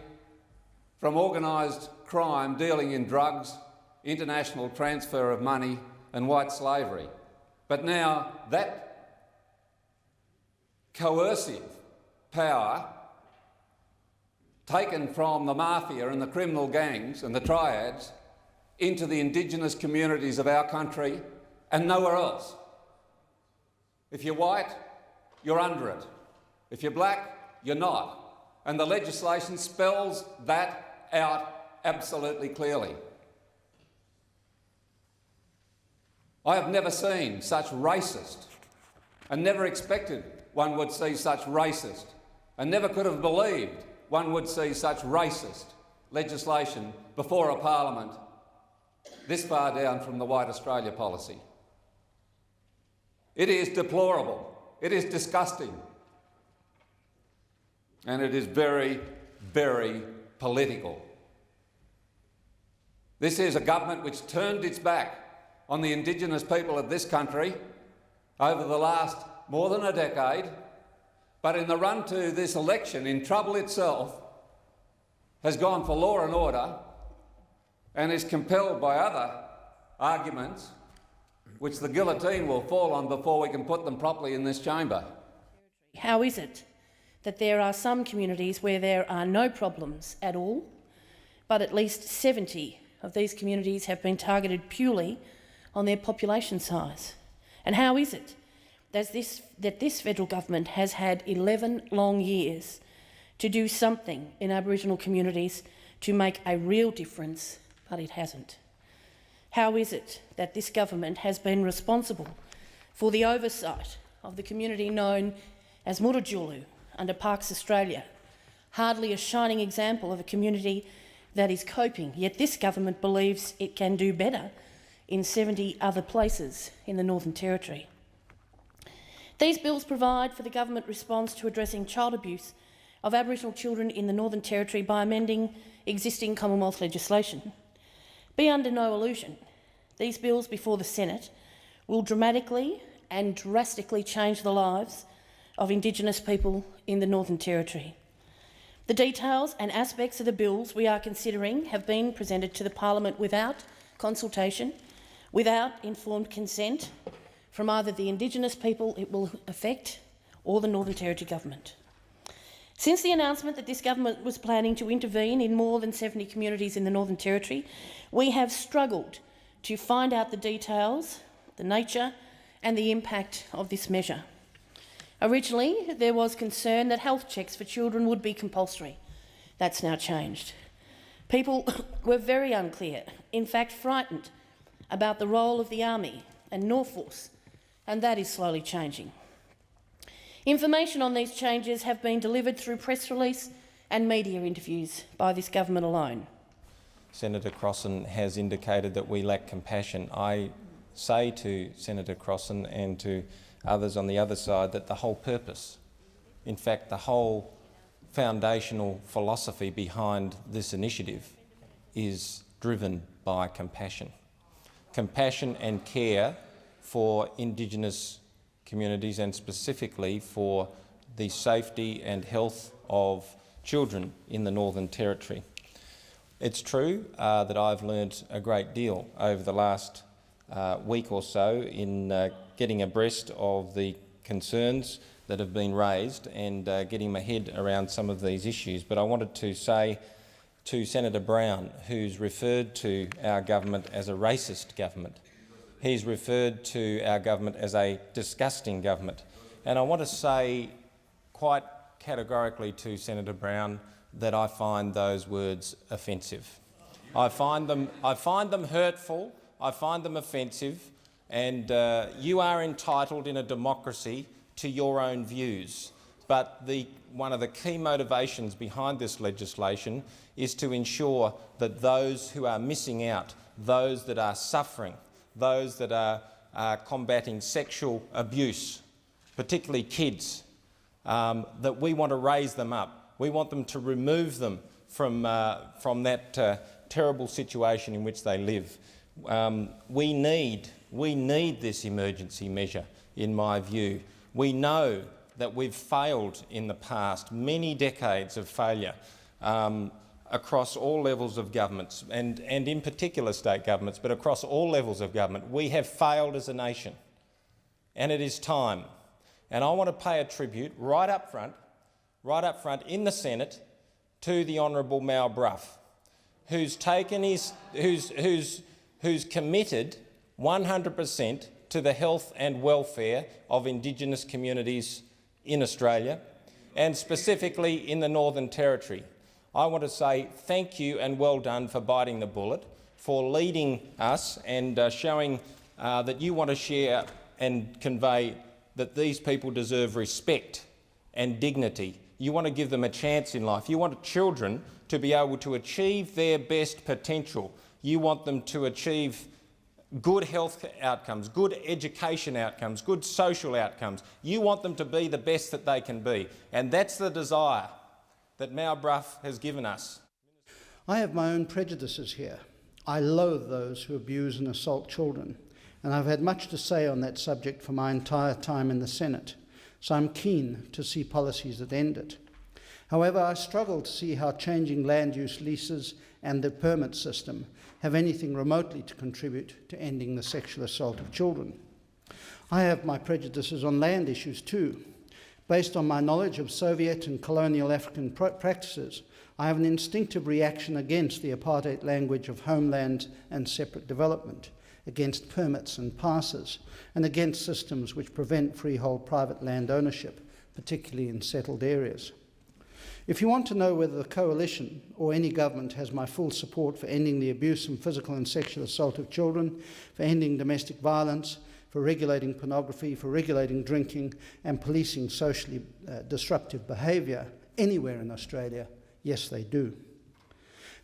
from organised crime dealing in drugs, international transfer of money and white slavery. But now that coercive power taken from the mafia and the criminal gangs and the triads into the Indigenous communities of our country and nowhere else. If you're white, you're under it. If you're black, you're not. And the legislation spells that out absolutely clearly. I have never seen such racist, and never expected one would see such racist, and never could have believed one would see such racist legislation before a parliament this far down from the White Australia policy. It is deplorable, it is disgusting, and it is very, very political. This is a government which turned its back on the Indigenous people of this country over the last more than a decade, but in the run to this election, in trouble itself, has gone for law and order and is compelled by other arguments which the guillotine will fall on before we can put them properly in this chamber. How is it that there are some communities where there are no problems at all, but at least 70 of these communities have been targeted purely on their population size? And how is it that this federal government has had 11 long years to do something in Aboriginal communities to make a real difference, but it hasn't? How is it that this government has been responsible for the oversight of the community known as Murrujulu under Parks Australia, hardly a shining example of a community that is coping, yet this government believes it can do better in 70 other places in the Northern Territory? These bills provide for the government response to addressing child abuse of Aboriginal children in the Northern Territory by amending existing Commonwealth legislation. Be under no illusion, these bills before the Senate will dramatically and drastically change the lives of Indigenous people in the Northern Territory. The details and aspects of the bills we are considering have been presented to the Parliament without consultation, without informed consent from either the Indigenous people it will affect or the Northern Territory government. Since the announcement that this government was planning to intervene in more than 70 communities in the Northern Territory, we have struggled to find out the details, the nature and the impact of this measure. Originally, there was concern that health checks for children would be compulsory. That's now changed. People were very unclear, in fact frightened, about the role of the Army and North Force, and that is slowly changing. Information on these changes have been delivered through press release and media interviews by this government alone. Senator Crossan has indicated that we lack compassion. I say to Senator Crossan and to others on the other side that the whole purpose, in fact the whole foundational philosophy behind this initiative is driven by compassion. Compassion and care for Indigenous communities and specifically for the safety and health of children in the Northern Territory. It's true that I've learnt a great deal over the last week or so in getting abreast of the concerns that have been raised and getting my head around some of these issues. But I wanted to say to Senator Brown, who's referred to our government as a racist government, he's referred to our government as a disgusting government. And I want to say quite categorically to Senator Brown that I find those words offensive. I find them hurtful, I find them offensive, and you are entitled in a democracy to your own views. But one of the key motivations behind this legislation is to ensure that those who are missing out, those that are suffering, those that are combating sexual abuse, particularly kids, that we want to raise them up. We want them to remove them from that terrible situation in which they live. We need this emergency measure, in my view. We know that we've failed in the past, many decades of failure across all levels of governments, and in particular state governments, but across all levels of government. We have failed as a nation, and it is time. And I want to pay a tribute right up front in the Senate to the Honourable Mal Brough, who's committed 100% to the health and welfare of Indigenous communities in Australia, and specifically in the Northern Territory. I want to say thank you and well done for biting the bullet, for leading us and showing that you want to share and convey that these people deserve respect and dignity. You want to give them a chance in life. You want children to be able to achieve their best potential. You want them to achieve good health outcomes, good education outcomes, good social outcomes. You want them to be the best that they can be. And that's the desire that Mal Brough has given us. I have my own prejudices here. I loathe those who abuse and assault children, and I've had much to say on that subject for my entire time in the Senate, so I'm keen to see policies that end it. However, I struggle to see how changing land use leases and the permit system have anything remotely to contribute to ending the sexual assault of children. I have my prejudices on land issues too. Based on my knowledge of Soviet and colonial African practices, I have an instinctive reaction against the apartheid language of homeland and separate development, against permits and passes, and against systems which prevent freehold private land ownership, particularly in settled areas. If you want to know whether the Coalition or any government has my full support for ending the abuse and physical and sexual assault of children, for ending domestic violence, for regulating pornography, for regulating drinking and policing socially disruptive behaviour anywhere in Australia, yes, they do.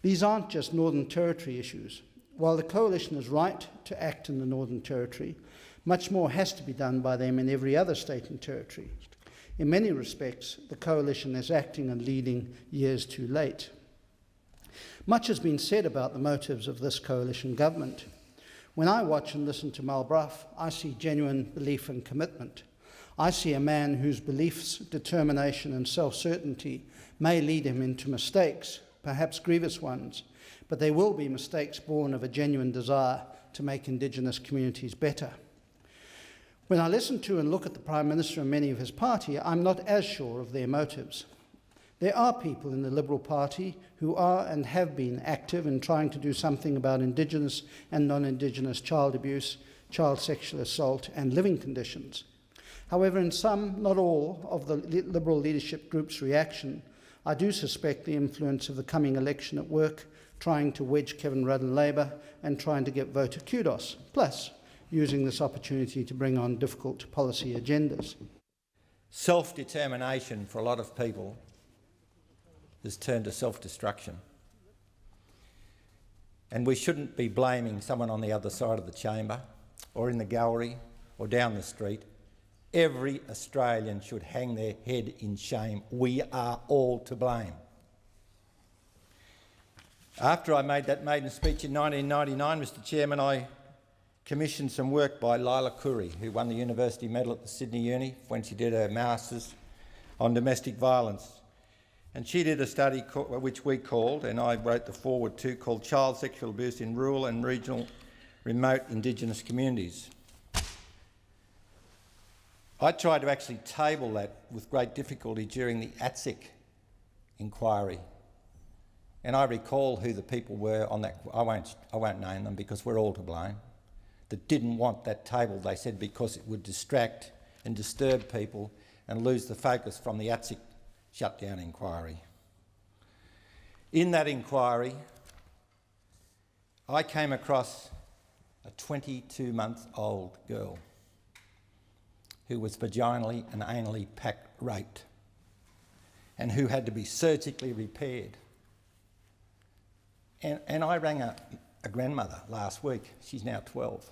These aren't just Northern Territory issues. While the Coalition is right to act in the Northern Territory, much more has to be done by them in every other state and territory. In many respects, the Coalition is acting and leading years too late. Much has been said about the motives of this Coalition government. When I watch and listen to Mal Brough, I see genuine belief and commitment. I see a man whose beliefs, determination and self-certainty may lead him into mistakes, perhaps grievous ones, but they will be mistakes born of a genuine desire to make Indigenous communities better. When I listen to and look at the Prime Minister and many of his party, I'm not as sure of their motives. There are people in the Liberal Party who are and have been active in trying to do something about Indigenous and non-Indigenous child abuse, child sexual assault and living conditions. However, in some, not all, of the Liberal leadership group's reaction, I do suspect the influence of the coming election at work, trying to wedge Kevin Rudd and Labor and trying to get voter kudos, plus using this opportunity to bring on difficult policy agendas. Self-determination for a lot of people has turned to self-destruction. And we shouldn't be blaming someone on the other side of the chamber or in the gallery or down the street. Every Australian should hang their head in shame. We are all to blame. After I made that maiden speech in 1999, Mr Chairman, I commissioned some work by Lila Curry, who won the University Medal at the Sydney Uni when she did her Masters on domestic violence. And she did a study which we called, and I wrote the foreword to, called Child Sexual Abuse in Rural and Regional Remote Indigenous Communities. I tried to actually table that with great difficulty during the ATSIC inquiry. And I recall who the people were on that, I won't name them because we're all to blame, that didn't want that table, they said, because it would distract and disturb people and lose the focus from the ATSIC shutdown inquiry. In that inquiry, I came across a 22-month-old girl who was vaginally and anally raped and who had to be surgically repaired. And I rang a grandmother last week. She's now 12.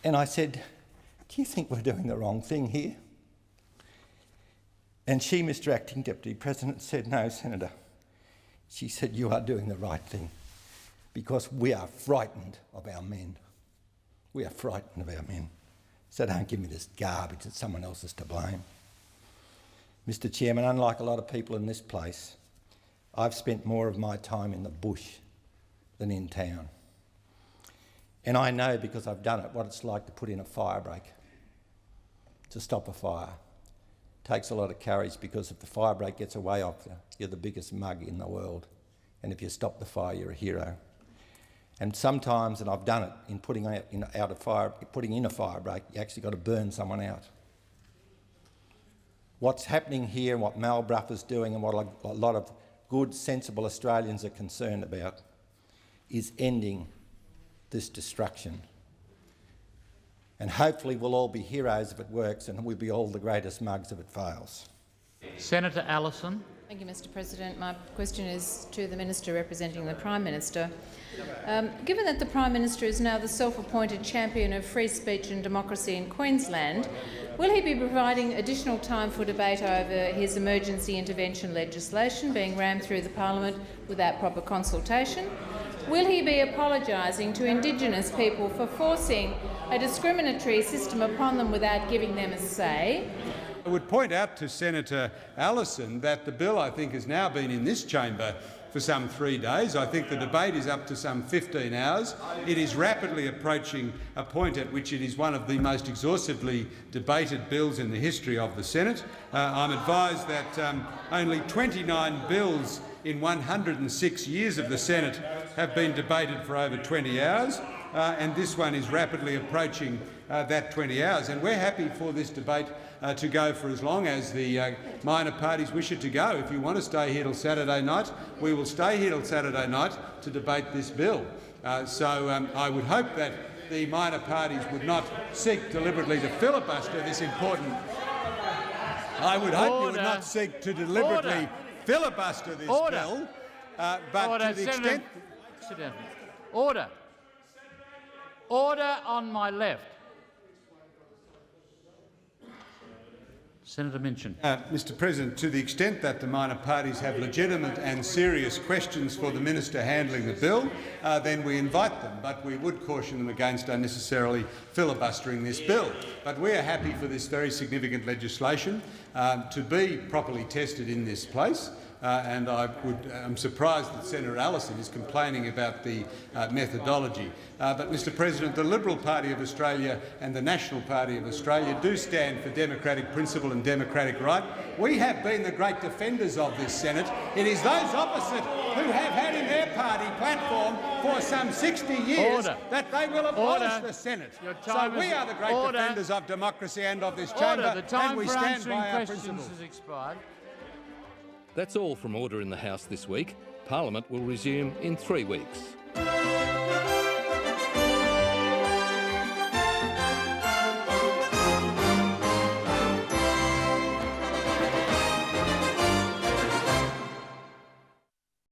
And I said, do you think we're doing the wrong thing here? And she, Mr Acting Deputy President, said, no, Senator. She said, you are doing the right thing because we are frightened of our men. We are frightened of our men. So don't give me this garbage that someone else is to blame. Mr Chairman, unlike a lot of people in this place, I've spent more of my time in the bush than in town. And I know, because I've done it, what it's like to put in a fire break, to stop a fire. It takes a lot of courage because if the fire break gets away off you, you're the biggest mug in the world. And if you stop the fire, you're a hero. And sometimes, and I've done it, in putting in a fire break, you actually got to burn someone out. What's happening here, what Mal Brough is doing and what a lot of good, sensible Australians are concerned about is ending this destruction. And hopefully we'll all be heroes if it works and we'll be all the greatest mugs if it fails. Senator Allison. Thank you, Mr President. My question is to the Minister representing the Prime Minister. Given that the Prime Minister is now the self-appointed champion of free speech and democracy in Queensland, will he be providing additional time for debate over his emergency intervention legislation being rammed through the Parliament without proper consultation? Will he be apologising to Indigenous people for forcing a discriminatory system upon them without giving them a say? I would point out to Senator Allison that the bill, I think, has now been in this chamber for some 3 days. I think the debate is up to some 15 hours. It is rapidly approaching a point at which it is one of the most exhaustively debated bills in the history of the Senate. I'm advised that only 29 bills in 106 years of the Senate have been debated for over 20 hours, and this one is rapidly approaching that 20 hours. And we're happy for this debate to go for as long as the minor parties wish it to go. If you want to stay here till Saturday night, we will stay here till Saturday night to debate this bill. So I would hope that the minor parties would not seek deliberately to filibuster this important... I would hope you would not seek to deliberately filibuster this bill, but to the extent... Sit down. Order. Order on my left. Senator Minchin. Mr President, to the extent that the minor parties have legitimate and serious questions for the minister handling the bill, then we invite them, but we would caution them against unnecessarily filibustering this bill. But we are happy for this very significant legislation to be properly tested in this place. And I'm surprised that Senator Allison is complaining about the methodology. But, Mr President, the Liberal Party of Australia and the National Party of Australia do stand for democratic principle and democratic right. We have been the great defenders of this Senate. It is those opposite who have had in their party platform for some 60 years that they will abolish the Senate. So we are the great defenders of democracy and of this chamber, The time and we for stand answering by our questions principles. has expired. That's all from Order in the House this week. Parliament will resume in 3 weeks.